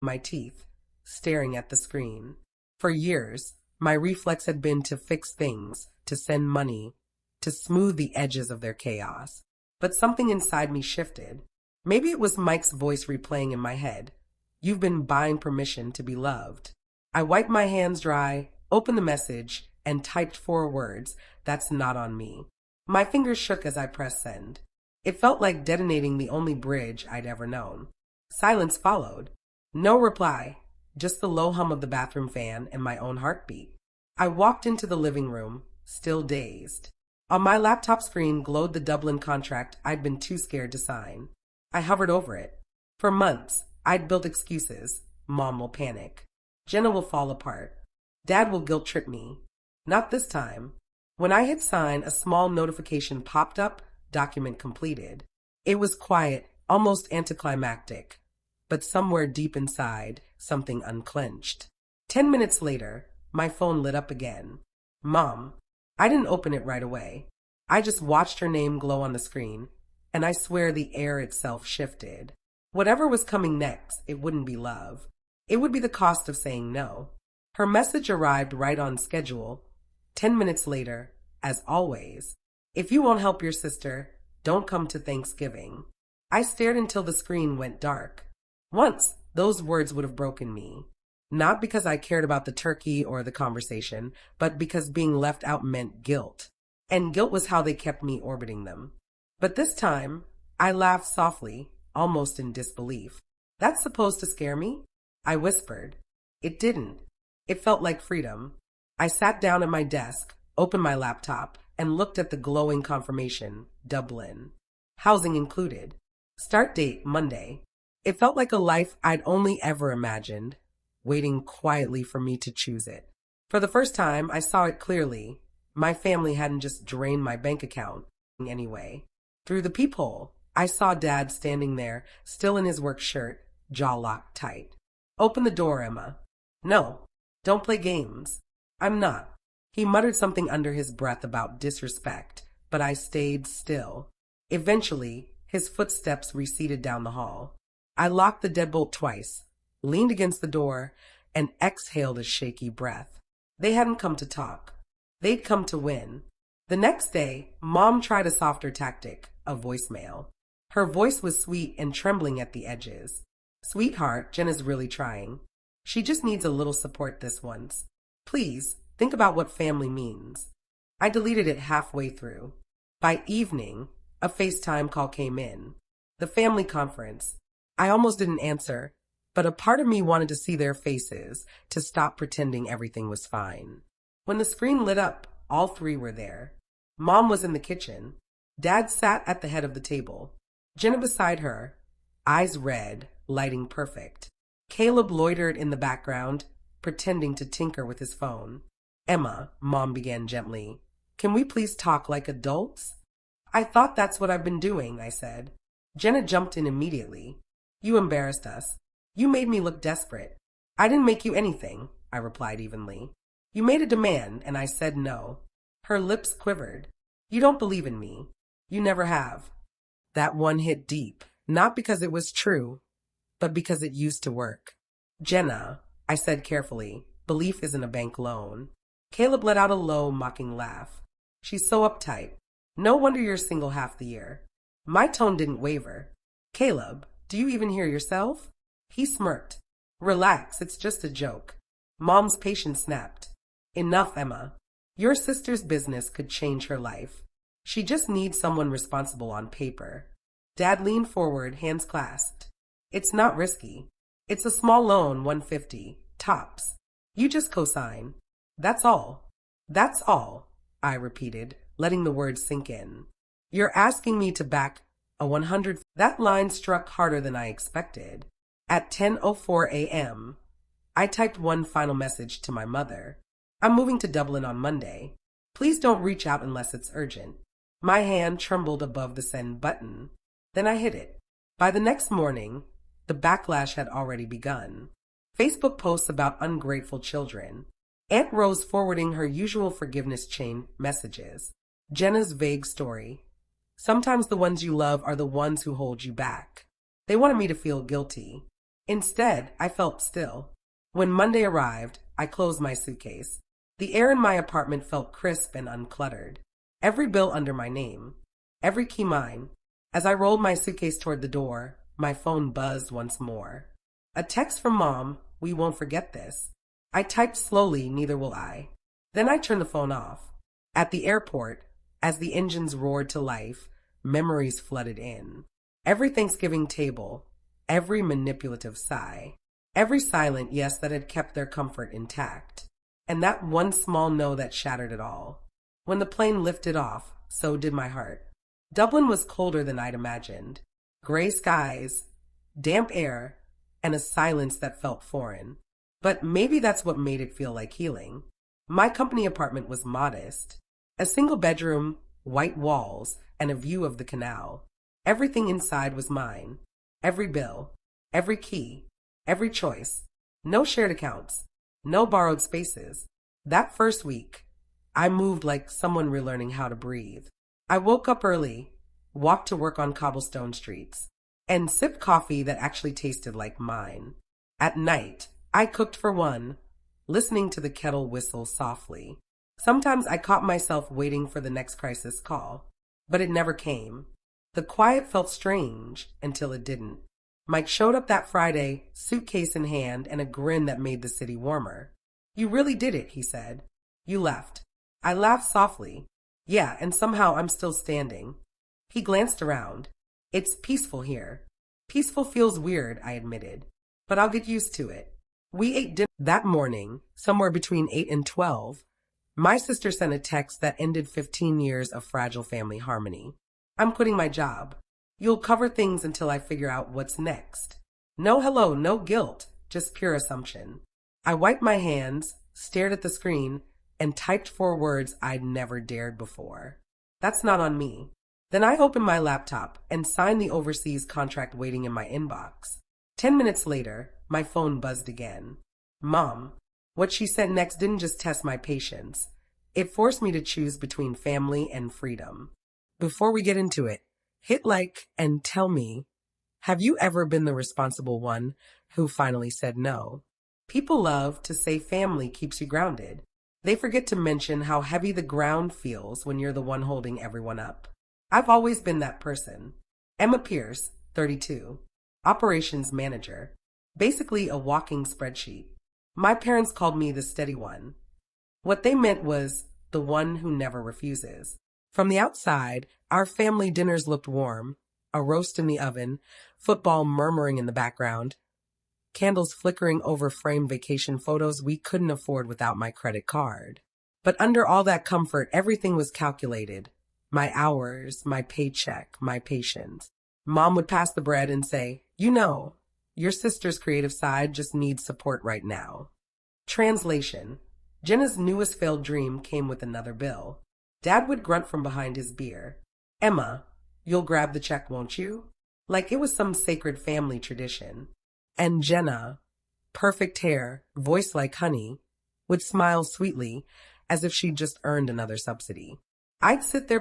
my teeth, staring at the screen. For years, my reflex had been to fix things, to send money, to smooth the edges of their chaos. But something inside me shifted. Maybe it was Mike's voice replaying in my head. You've been buying permission to be loved. I wiped my hands dry, opened the message, and typed 4 words, "That's not on me." My fingers shook as I pressed send. It felt like detonating the only bridge I'd ever known. Silence followed. No reply, just the low hum of the bathroom fan and my own heartbeat. I walked into the living room, still dazed. On my laptop screen glowed the Dublin contract I'd been too scared to sign. I hovered over it. For months, I'd built excuses. Mom will panic. Jenna will fall apart. Dad will guilt-trip me. Not this time. When I hit sign, a small notification popped up, document completed. It was quiet, almost anticlimactic. But somewhere deep inside, something unclenched. 10 minutes later, my phone lit up again. Mom. I didn't open it right away. I just watched her name glow on the screen, and I swear the air itself shifted. Whatever was coming next, it wouldn't be love. It would be the cost of saying no. Her message arrived right on schedule. 10 minutes later, as always, if you won't help your sister, don't come to Thanksgiving. I stared until the screen went dark. Once, those words would have broken me. Not because I cared about the turkey or the conversation, but because being left out meant guilt. And guilt was how they kept me orbiting them. But this time, I laughed softly, almost in disbelief. That's supposed to scare me? I whispered. It didn't. It felt like freedom. I sat down at my desk, opened my laptop, and looked at the glowing confirmation, Dublin. Housing included. Start date, Monday. It felt like a life I'd only ever imagined, waiting quietly for me to choose it. For the first time, I saw it clearly. My family hadn't just drained my bank account anyway. Through the peephole, I saw Dad standing there, still in his work shirt, jaw locked tight. Open the door, Emma. No, don't play games. I'm not. He muttered something under his breath about disrespect, but I stayed still. Eventually, his footsteps receded down the hall. I locked the deadbolt twice, leaned against the door, and exhaled a shaky breath. They hadn't come to talk. They'd come to win. The next day, Mom tried a softer tactic, a voicemail. Her voice was sweet and trembling at the edges. Sweetheart, Jenna's really trying. She just needs a little support this once. Please, think about what family means. I deleted it halfway through. By evening, a FaceTime call came in. The family conference. I almost didn't answer, but a part of me wanted to see their faces, to stop pretending everything was fine. When the screen lit up, all 3 were there. Mom was in the kitchen. Dad sat at the head of the table. Jenna beside her, eyes red, lighting perfect. Caleb loitered in the background, pretending to tinker with his phone. Emma, Mom began gently, can we please talk like adults? I thought that's what I've been doing, I said. Jenna jumped in immediately. You embarrassed us. You made me look desperate. I didn't make you anything, I replied evenly. You made a demand, and I said no. Her lips quivered. You don't believe in me. You never have. That one hit deep, not because it was true, but because it used to work. Jenna, I said carefully, belief isn't a bank loan. Caleb let out a low, mocking laugh. She's so uptight. No wonder you're single half the year. My tone didn't waver. Caleb, do you even hear yourself? He smirked. Relax, it's just a joke. Mom's patience snapped. Enough, Emma. Your sister's business could change her life. She just needs someone responsible on paper. Dad leaned forward, hands clasped. It's not risky. It's a small loan, $150, tops. You just co-sign. That's all. That's all, I repeated, letting the words sink in. You're asking me to back a 100. That line struck harder than I expected. At 10:04 a.m., I typed one final message to my mother. I'm moving to Dublin on Monday. Please don't reach out unless it's urgent. My hand trembled above the send button. Then I hit it. By the next morning, the backlash had already begun. Facebook posts about ungrateful children. Aunt Rose forwarding her usual forgiveness chain messages. Jenna's vague story. Sometimes the ones you love are the ones who hold you back. They wanted me to feel guilty. Instead, I felt still. When Monday arrived, I closed my suitcase. The air in my apartment felt crisp and uncluttered. Every bill under my name. Every key mine. As I rolled my suitcase toward the door, my phone buzzed once more. A text from Mom, "We won't forget this." I typed slowly, "Neither will I." Then I turned the phone off. At the airport, as the engines roared to life, memories flooded in. Every Thanksgiving table, every manipulative sigh, every silent yes that had kept their comfort intact, and that one small no that shattered it all. When the plane lifted off, so did my heart. Dublin was colder than I'd imagined. Gray skies, damp air, and a silence that felt foreign. But maybe that's what made it feel like healing. My company apartment was modest. A single bedroom, white walls, and a view of the canal. Everything inside was mine. Every bill, every key, every choice. No shared accounts, no borrowed spaces. That first week, I moved like someone relearning how to breathe. I woke up early, walked to work on cobblestone streets, and sipped coffee that actually tasted like mine. At night, I cooked for one, listening to the kettle whistle softly. Sometimes I caught myself waiting for the next crisis call, but it never came. The quiet felt strange until it didn't. Mike showed up that Friday, suitcase in hand and a grin that made the city warmer. "You really did it," he said. "You left." I laughed softly. "Yeah, and somehow I'm still standing." He glanced around. "It's peaceful here." "Peaceful feels weird," I admitted, "but I'll get used to it." We ate dinner that morning, somewhere between 8 and 12. My sister sent a text that ended 15 years of fragile family harmony. "I'm quitting my job. You'll cover things until I figure out what's next." No hello, no guilt, just pure assumption. I wiped my hands, stared at the screen, and typed 4 words I'd never dared before. "That's not on me." Then I opened my laptop and signed the overseas contract waiting in my inbox. 10 minutes later, my phone buzzed again. Mom. What she said next didn't just test my patience. It forced me to choose between family and freedom. Before we get into it, hit like and tell me, have you ever been the responsible one who finally said no? People love to say family keeps you grounded. They forget to mention how heavy the ground feels when you're the one holding everyone up. I've always been that person. Emma Pierce, 32, operations manager, basically a walking spreadsheet. My parents called me the steady one. What they meant was the one who never refuses. From the outside, our family dinners looked warm, a roast in the oven, football murmuring in the background, candles flickering over framed vacation photos we couldn't afford without my credit card. But under all that comfort, everything was calculated. My hours, my paycheck, my patience. Mom would pass the bread and say, your sister's creative side just needs support right now. Translation. Jenna's newest failed dream came with another bill. Dad would grunt from behind his beer. "Emma, you'll grab the check, won't you?" Like it was some sacred family tradition. And Jenna, perfect hair, voice like honey, would smile sweetly as if she'd just earned another subsidy. I'd sit there